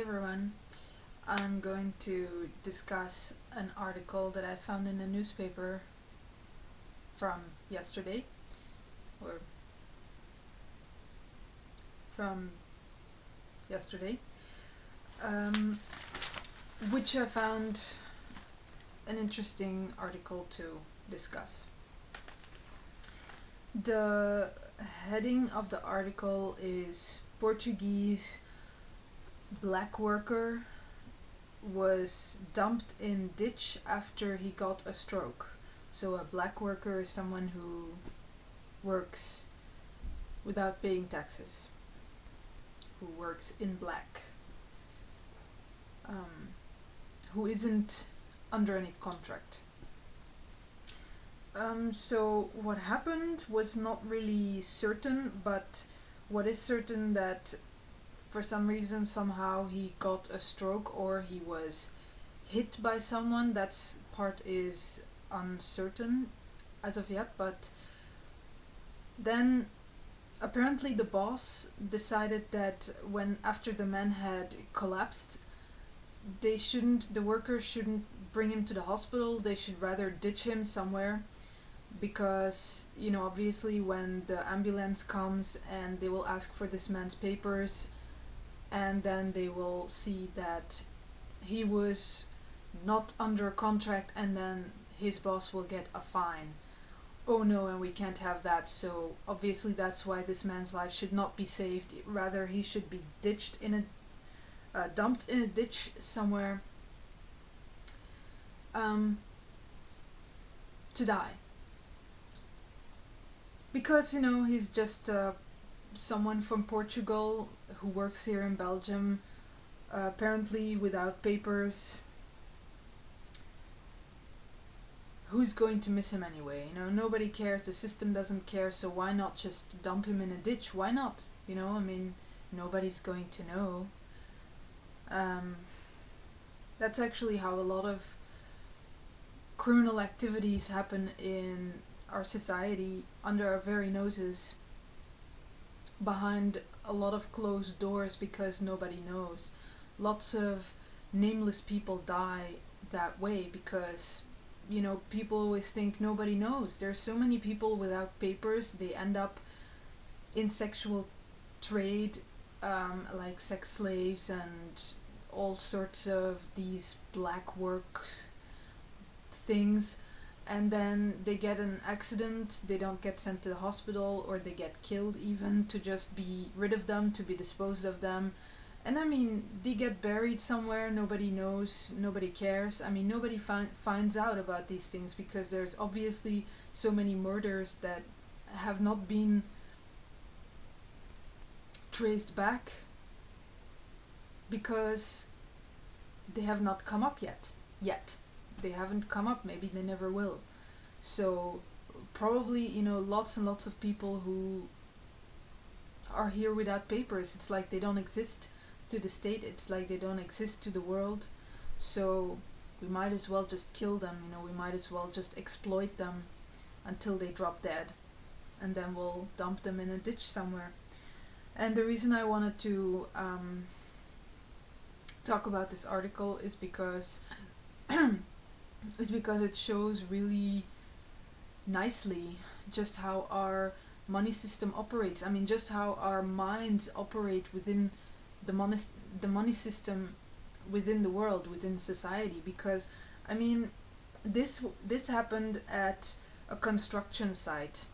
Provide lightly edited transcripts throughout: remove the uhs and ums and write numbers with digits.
everyone. I'm going to discuss an article that I found in a newspaper from yesterday, or from yesterday, um, which I found an interesting article to discuss. The heading of the article is Portuguese black worker was dumped in ditch after he got a stroke. So a black worker is someone who works without paying taxes, who works in black, who isn't under any contract. So what happened was not really certain, but what is certain that for some reason somehow he got a stroke or he was hit by someone. That's part is uncertain as of yet, but then apparently the boss decided that when after the man had collapsed, the workers shouldn't bring him to the hospital. They should rather ditch him somewhere, because obviously when the ambulance comes and they will ask for this man's papers, and then they will see that he was not under contract, and then his boss will get a fine. Oh no, and we can't have that. So obviously that's why this man's life should not be saved. Rather, he should be ditched in a dumped in a ditch somewhere, to die, because he's just someone from Portugal who works here in Belgium, apparently without papers. Who's going to miss him anyway? Nobody cares. The system doesn't care. So why not just dump him in a ditch? Why not? Nobody's going to know. That's actually how a lot of criminal activities happen in our society, under our very noses, behind a lot of closed doors, because nobody knows. Lots of nameless people die that way because people always think nobody knows. There's so many people without papers. They end up in sexual trade, like sex slaves and all sorts of these black work things, and then they get an accident, they don't get sent to the hospital, or they get killed even, to just be rid of them, to be disposed of them. And they get buried somewhere, nobody knows, nobody cares. Nobody finds out about these things, because there's obviously so many murders that have not been traced back, because they have not come up yet. They haven't come up, maybe they never will. So probably, lots and lots of people who are here without papers, it's like they don't exist to the state, it's like they don't exist to the world. So we might as well just kill them, we might as well just exploit them until they drop dead, and then we'll dump them in a ditch somewhere. And the reason I wanted to talk about this article is because it shows really nicely just how our money system operates. Just how our minds operate within the money system, within the world, within society. Because this happened at a construction site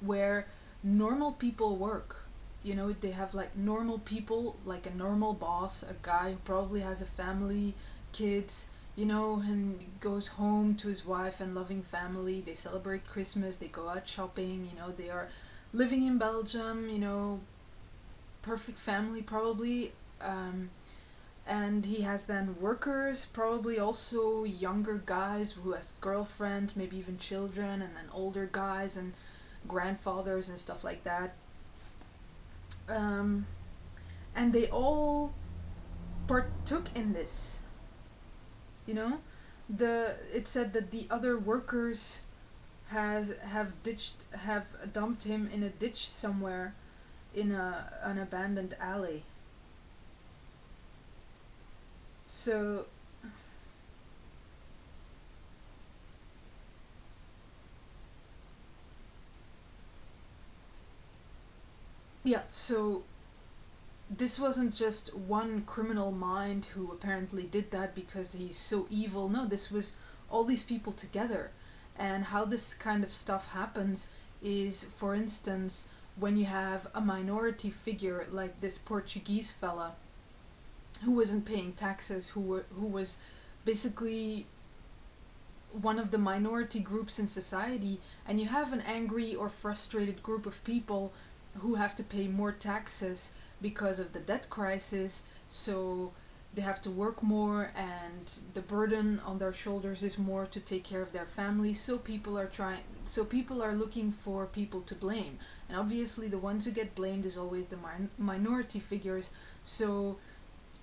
where normal people work. They have like normal people, like a normal boss, a guy who probably has a family, kids, and goes home to his wife and loving family. They celebrate Christmas, they go out shopping, they are living in Belgium, perfect family probably. And he has then workers, probably also younger guys who has girlfriends, maybe even children, and then older guys and grandfathers and stuff like that. And they all partook in this. It said that the other workers have dumped him in a ditch somewhere, in an abandoned alley. So yeah, so this wasn't just one criminal mind who apparently did that because he's so evil. No, this was all these people together. And how this kind of stuff happens is, for instance, when you have a minority figure like this Portuguese fella who wasn't paying taxes, who was basically one of the minority groups in society, and you have an angry or frustrated group of people who have to pay more taxes because of the debt crisis, so they have to work more and the burden on their shoulders is more to take care of their families, so people are looking for people to blame, and obviously the ones who get blamed is always the minority figures. So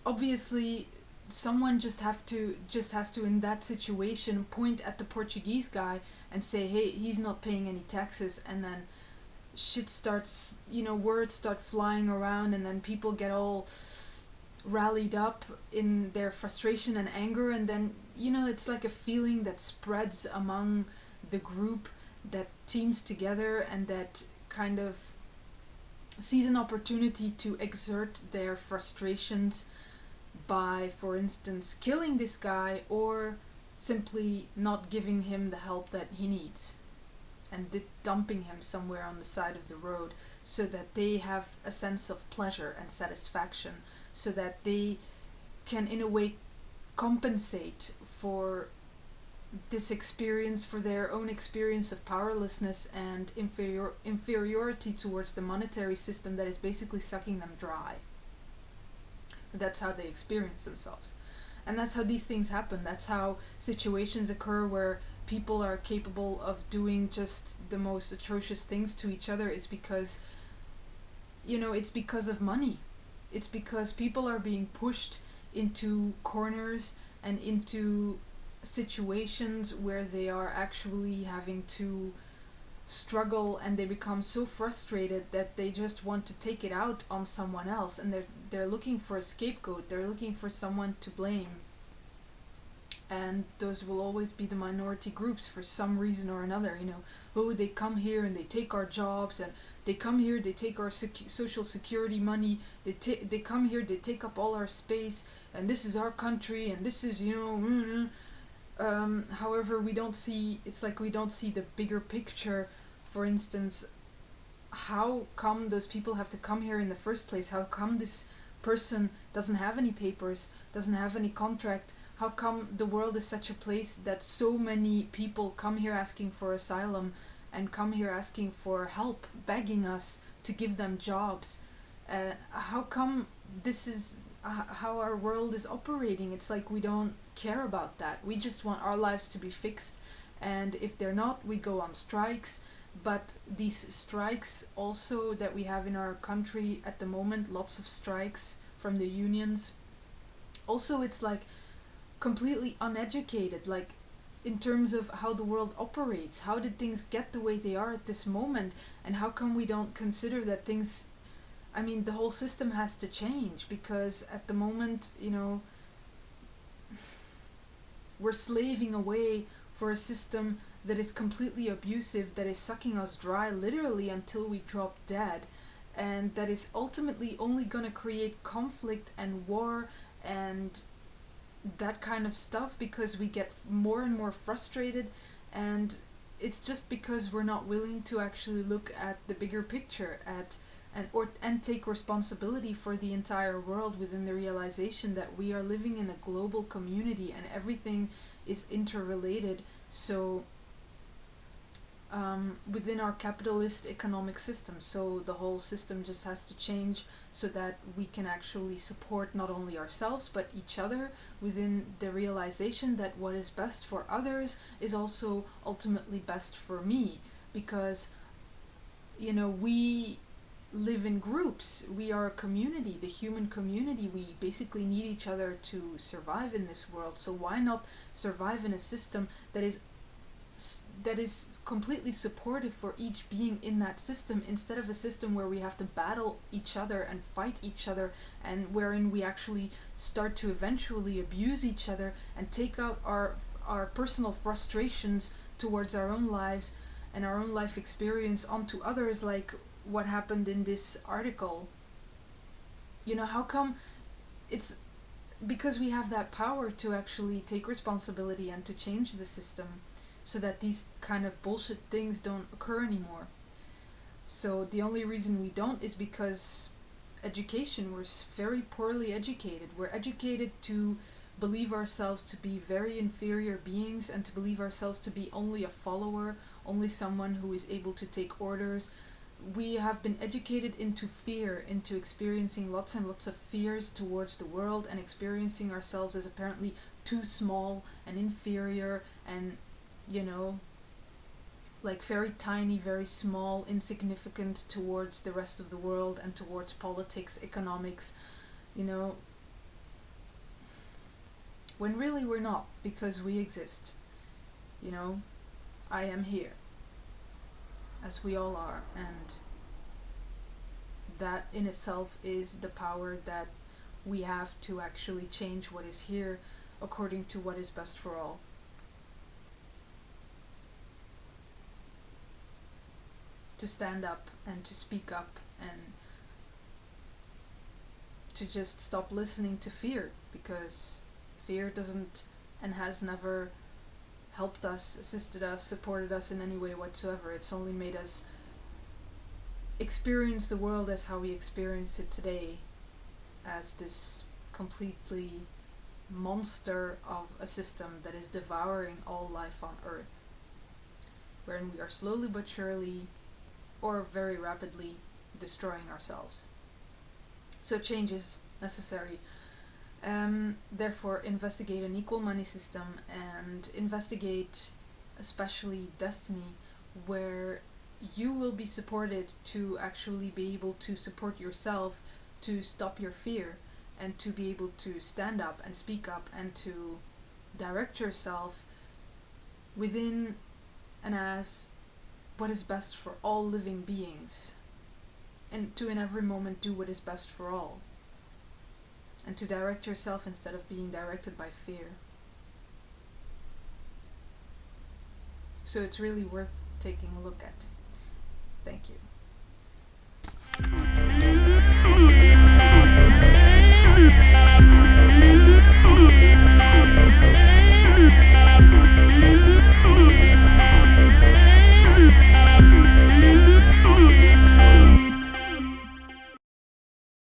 obviously someone just has to in that situation point at the Portuguese guy and say, hey, he's not paying any taxes, and then shit starts, words start flying around, and then people get all rallied up in their frustration and anger, and then it's like a feeling that spreads among the group, that teams together, and that kind of sees an opportunity to exert their frustrations by, for instance, killing this guy or simply not giving him the help that he needs and dumping him somewhere on the side of the road, so that they have a sense of pleasure and satisfaction, so that they can in a way compensate for this experience, for their own experience of powerlessness and inferiority towards the monetary system that is basically sucking them dry. That's how they experience themselves. And that's how these things happen. That's how situations occur where people are capable of doing just the most atrocious things to each other. It's because, it's because of money. It's because people are being pushed into corners and into situations where they are actually having to struggle, and they become so frustrated that they just want to take it out on someone else, and they're looking for a scapegoat, they're looking for someone to blame, and those will always be the minority groups for some reason or another. Oh, they come here and they take our jobs, and they come here, they take our social security money, they come here, they take up all our space, and this is our country, and this is however, we don't see the bigger picture. For instance, how come those people have to come here in the first place? How come this person doesn't have any papers, doesn't have any contract? How come the world is such a place that so many people come here asking for asylum and come here asking for help, begging us to give them jobs? How come this is how our world is operating? It's like we don't care about that. We just want our lives to be fixed, and if they're not, we go on strikes. But these strikes also that we have in our country at the moment, lots of strikes from the unions, also it's like completely uneducated, like in terms of how the world operates. How did things get the way they are at this moment, and how come we don't consider that things, the whole system has to change, because at the moment, we're slaving away for a system that is completely abusive, that is sucking us dry literally until we drop dead, and that is ultimately only going to create conflict and war and that kind of stuff, because we get more and more frustrated, and it's just because we're not willing to actually look at the bigger picture, and take responsibility for the entire world, within the realization that we are living in a global community and everything is interrelated. So within our capitalist economic system, so the whole system just has to change, so that we can actually support not only ourselves but each other, within the realization that what is best for others is also ultimately best for me, because we live in groups. We are a community, the human community. We basically need each other to survive in this world. So why not survive in a system that that is completely supportive for each being in that system, instead of a system where we have to battle each other and fight each other, and wherein we actually start to eventually abuse each other and take out our personal frustrations towards our own lives and our own life experience onto others, like what happened in this article. How come? It's because we have that power to actually take responsibility and to change the system so that these kind of bullshit things don't occur anymore. So the only reason we don't is because education, we're very poorly educated. We're educated to believe ourselves to be very inferior beings and to believe ourselves to be only a follower, only someone who is able to take orders. We have been educated into fear, into experiencing lots and lots of fears towards the world, and experiencing ourselves as apparently too small and inferior and, like very tiny, very small, insignificant towards the rest of the world and towards politics, economics, when really we're not, because we exist. I am here, as we all are, and that in itself is the power that we have to actually change what is here according to what is best for all. To stand up and to speak up and to just stop listening to fear, because fear doesn't and has never helped us, assisted us, supported us in any way whatsoever. It's only made us experience the world as how we experience it today, as this completely monster of a system that is devouring all life on Earth, wherein we are slowly but surely, or very rapidly, destroying ourselves. So change is necessary. Therefore, investigate an equal money system, and investigate especially Destiny, where you will be supported to actually be able to support yourself, to stop your fear, and to be able to stand up and speak up and to direct yourself within and as what is best for all living beings, and to in every moment do what is best for all, and to direct yourself instead of being directed by fear. So it's really worth taking a look at. Thank you.